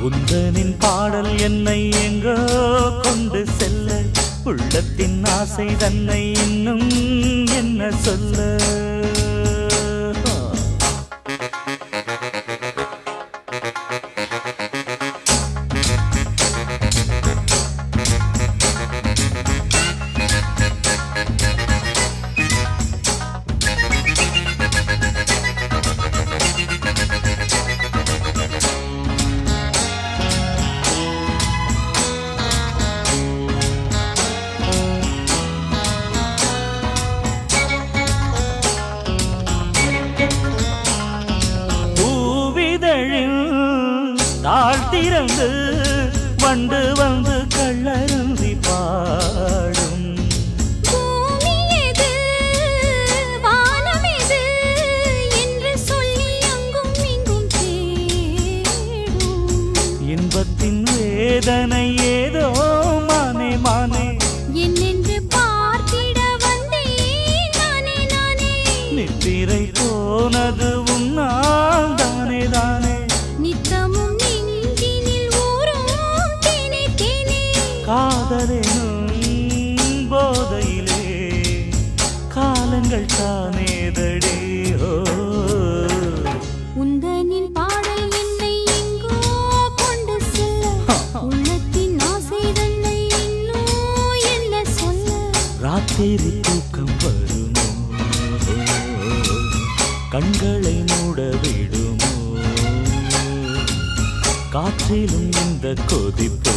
உந்தனின் பாடல் என்னை எங்கோ கொண்டு செல்ல உள்ளத்தின் ஆசை தன்னை இன்னும் என்ன சொல்ல தாழ்த்திறந்து வண்டு வந்து கள்ளருந்தி பாடும் பூமி எது வானம் எது என்று சொல்லி அங்கும் இங்கும் தேடும் இன்பத்தின் வேதனை ஏதோ மானே மானே என்னென்று பார்த்திட வந்தேன் நானே நானே நித்திரை போனது உன்னால் தானே தானே நித்தமும் காதலெனும் போதையிலே காலங்கள் தானேதடி உந்தனின் பாடல் என்னை எங்கோ கொண்டு செல்ல உள்ளத்தின் ஆசை தன்னை இன்னும் என்ன சொல்ல ராத்திரி தூக்கம் வருமோ கண்களை மூட விடுமோ காற்றிலும் இந்த கொதிப்போ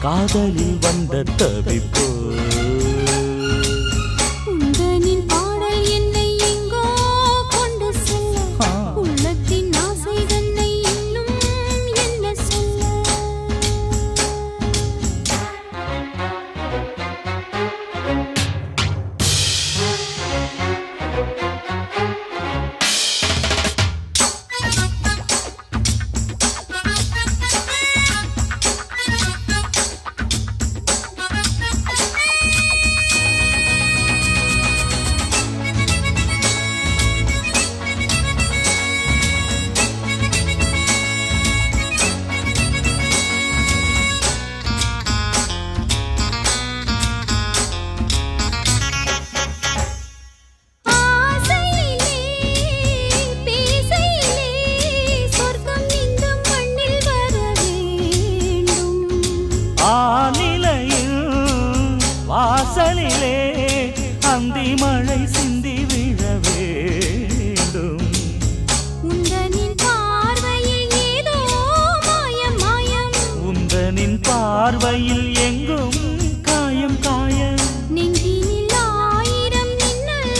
காதலில் வந்த தவிப்போ உந்தனின் பாடல் என்னை எங்கோ கொண்டு செல்ல உள்ளத்தின் ஆசை தன்னை இன்னும் என்ன சொல்ல வாசலிலே அந்தி மழை சிந்தி விழ வேண்டும் உந்தனின் பார்வையில் ஏதோ மாயம் மாயம் உந்தனின் பார்வையில் எங்கும் காயம் காயம் நெஞ்சினில் ஆயிரம் மின்னல்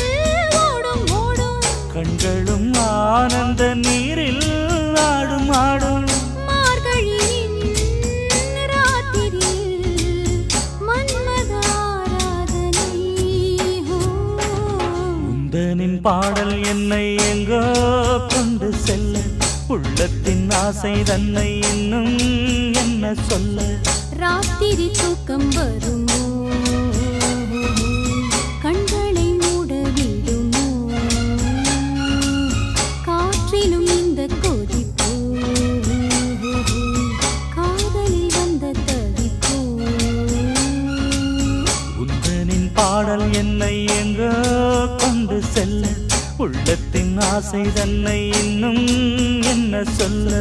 ஓடும் ஓடும் கண்களும் ஆனந்த நீரில் ஆடும் ஆடும் பாடல் என்னை எங்கோ கொண்டு செல்ல உள்ளத்தின் ஆசை தன்னை இன்னும் என்ன சொல்ல ராத்திரி தூக்கம் வருமோ கண்களை மூட விடுமோ காற்றிலும் இந்த கொதிப்போ காதலில் வந்த தவிப்போ உந்தனின் பாடல் என்னை எங்கோ கொண்டு செல்ல உள்ளத்தின் ஆசை தன்னை இன்னும் என்ன சொல்ல